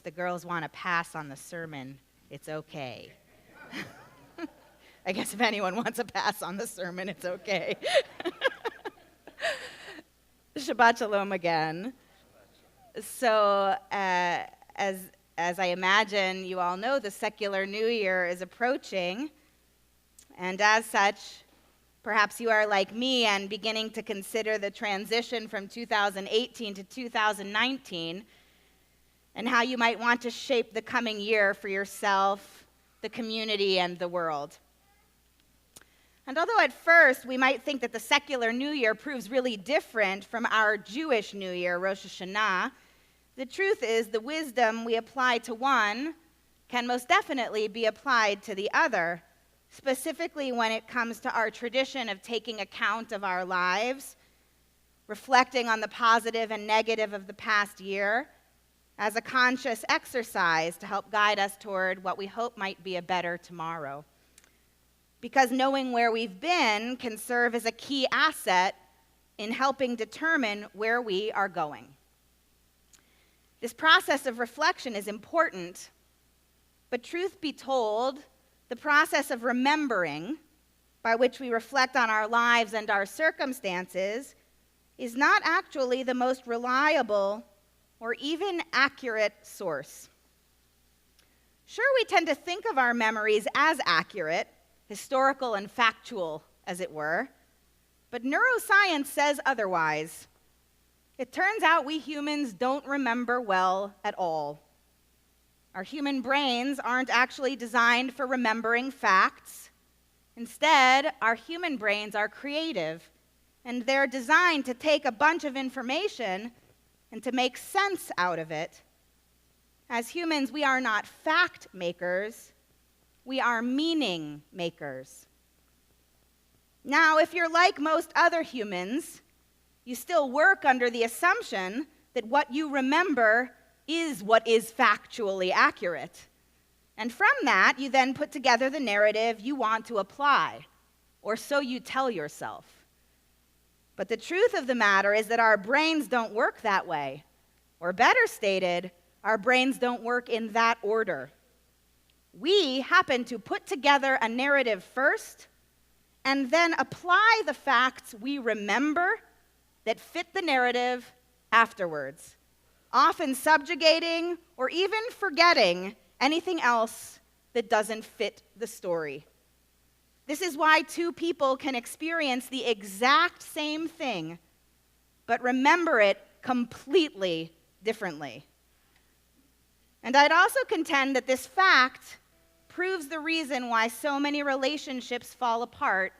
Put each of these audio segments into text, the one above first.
the girls want to pass on the sermon, it's okay. I guess if anyone wants to pass on the sermon, it's okay. Shabbat Shalom again. So, as I imagine you all know, the secular New Year is approaching, and as such, perhaps you are like me and beginning to consider the transition from 2018 to 2019 and how you might want to shape the coming year for yourself, the community, and the world. And although at first we might think that the secular New Year proves really different from our Jewish New Year, Rosh Hashanah, the truth is the wisdom we apply to one can most definitely be applied to the other, specifically when it comes to our tradition of taking account of our lives, reflecting on the positive and negative of the past year as a conscious exercise to help guide us toward what we hope might be a better tomorrow. Because knowing where we've been can serve as a key asset in helping determine where we are going. This process of reflection is important, but truth be told, the process of remembering, by which we reflect on our lives and our circumstances, is not actually the most reliable or even accurate source. Sure, we tend to think of our memories as accurate, historical and factual, as it were, but neuroscience says otherwise. It turns out we humans don't remember well at all. Our human brains aren't actually designed for remembering facts. Instead, our human brains are creative, and they're designed to take a bunch of information and to make sense out of it. As humans, we are not fact makers, we are meaning makers. Now, if you're like most other humans, you still work under the assumption that what you remember is what is factually accurate. And from that, you then put together the narrative you want to apply, or so you tell yourself. But the truth of the matter is that our brains don't work that way. Or better stated, our brains don't work in that order. We happen to put together a narrative first and then apply the facts we remember that fit the narrative afterwards, often subjugating or even forgetting anything else that doesn't fit the story. This is why two people can experience the exact same thing, but remember it completely differently. And I'd also contend that this fact proves the reason why so many relationships fall apart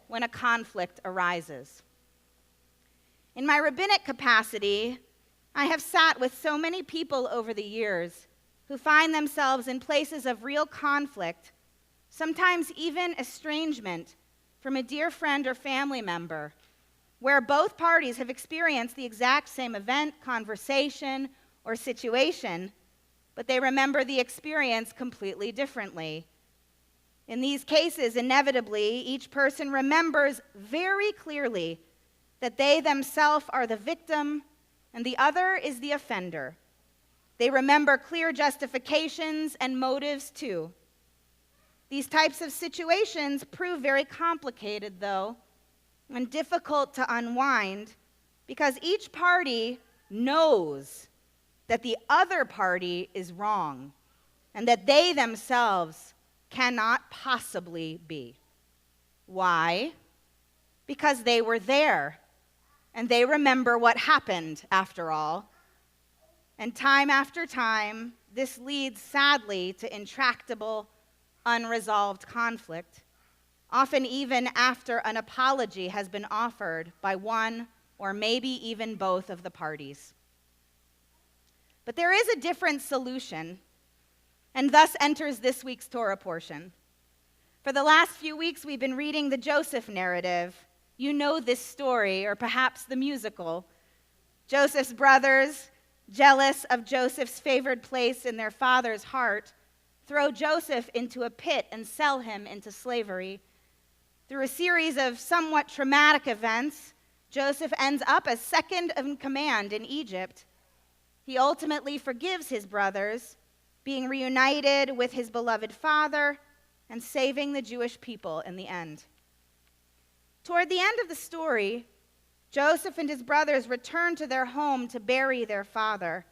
when a conflict arises. In my rabbinic capacity, I have sat with so many people over the years who find themselves in places of real conflict, sometimes even estrangement from a dear friend or family member, where both parties have experienced the exact same event, conversation, or situation, but they remember the experience completely differently. In these cases, inevitably, each person remembers very clearly that they themselves are the victim and the other is the offender. They remember clear justifications and motives too. These types of situations prove very complicated, though, and difficult to unwind because each party knows that the other party is wrong and that they themselves cannot possibly be. Why? Because they were there and they remember what happened after all. And time after time, this leads sadly to intractable, unresolved conflict, often even after an apology has been offered by one or maybe even both of the parties. But there is a different solution, and thus enters this week's Torah portion. For the last few weeks, we've been reading the Joseph narrative. You know this story, or perhaps the musical. Joseph's brothers, jealous of Joseph's favored place in their father's heart, throw Joseph into a pit and sell him into slavery. Through a series of somewhat traumatic events, Joseph ends up as second in command in Egypt. He ultimately forgives his brothers, being reunited with his beloved father and saving the Jewish people in the end. Toward the end of the story, Joseph and his brothers return to their home to bury their father.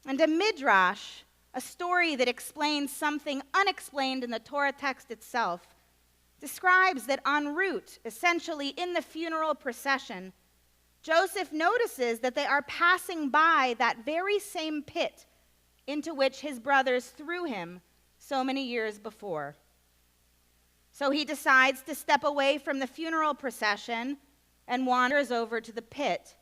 And a midrash, a story that explains something unexplained in the Torah text itself, describes that en route, essentially in the funeral procession, Joseph notices that they are passing by that very same pit into which his brothers threw him so many years before. So he decides to step away from the funeral procession and wanders over to the pit,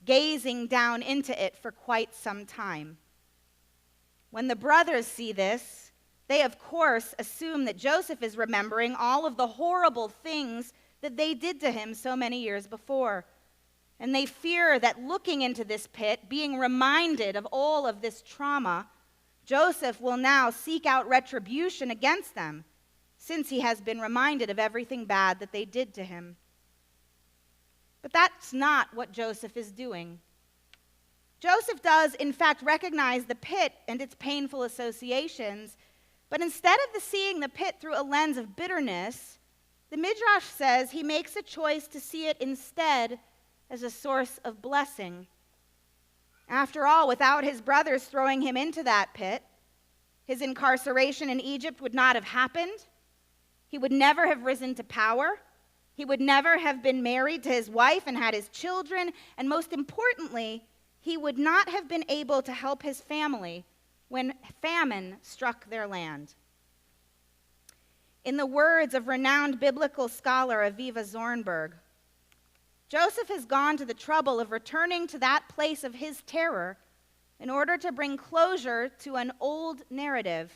gazing down into it for quite some time. When the brothers see this, they of course assume that Joseph is remembering all of the horrible things that they did to him so many years before. And they fear that looking into this pit, being reminded of all of this trauma, Joseph will now seek out retribution against them, since he has been reminded of everything bad that they did to him. But that's not what Joseph is doing. Joseph does, in fact, recognize the pit and its painful associations, but instead of seeing the pit through a lens of bitterness, the Midrash says he makes a choice to see it instead as a source of blessing. After all, without his brothers throwing him into that pit, his incarceration in Egypt would not have happened. He would never have risen to power. He would never have been married to his wife and had his children. And most importantly, he would not have been able to help his family when famine struck their land. In the words of renowned biblical scholar Aviva Zornberg, Joseph has gone to the trouble of returning to that place of his terror in order to bring closure to an old narrative.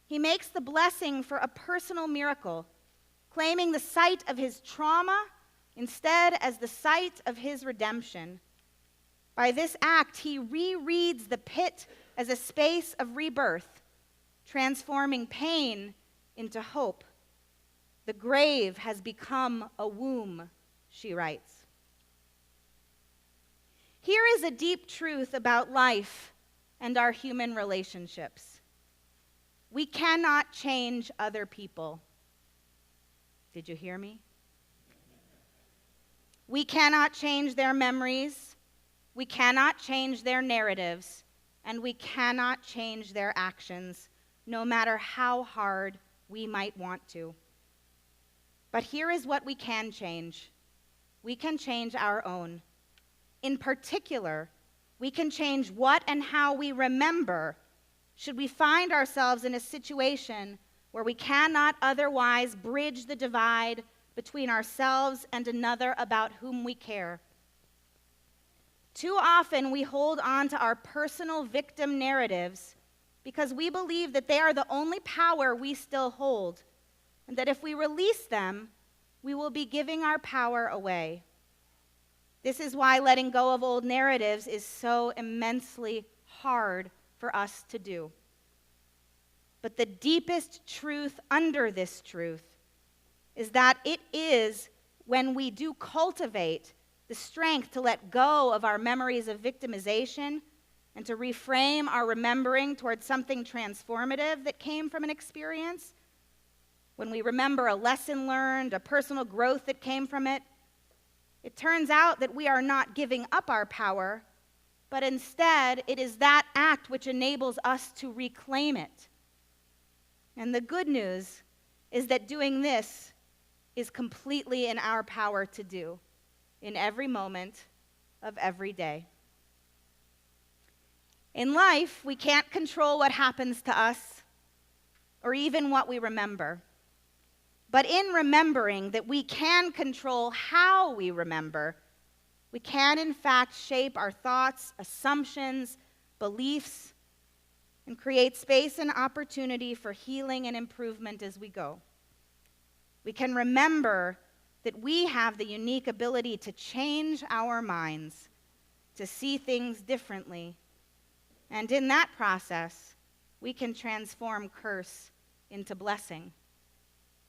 He makes the blessing for a personal miracle, claiming the site of his trauma instead as the site of his redemption. By this act, he rereads the pit as a space of rebirth, transforming pain into hope. The grave has become a womb, she writes. Here is a deep truth about life and our human relationships. We cannot change other people. Did you hear me? We cannot change their memories. We cannot change their narratives. And we cannot change their actions, no matter how hard we might want to. But here is what we can change. We can change our own. In particular, we can change what and how we remember should we find ourselves in a situation where we cannot otherwise bridge the divide between ourselves and another about whom we care. Too often we hold on to our personal victim narratives because we believe that they are the only power we still hold, and that if we release them, we will be giving our power away. This is why letting go of old narratives is so immensely hard for us to do. But the deepest truth under this truth is that it is when we do cultivate the strength to let go of our memories of victimization and to reframe our remembering towards something transformative that came from an experience, when we remember a lesson learned, a personal growth that came from it, it turns out that we are not giving up our power, but instead it is that act which enables us to reclaim it. And the good news is that doing this is completely in our power to do in every moment of every day. In life, we can't control what happens to us or even what we remember. But in remembering that we can control how we remember, we can in fact shape our thoughts, assumptions, beliefs, and create space and opportunity for healing and improvement as we go. We can remember that we have the unique ability to change our minds, to see things differently, and in that process, we can transform curse into blessing.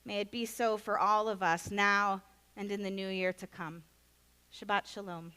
May it be so for all of us now and in the new year to come. Shabbat Shalom.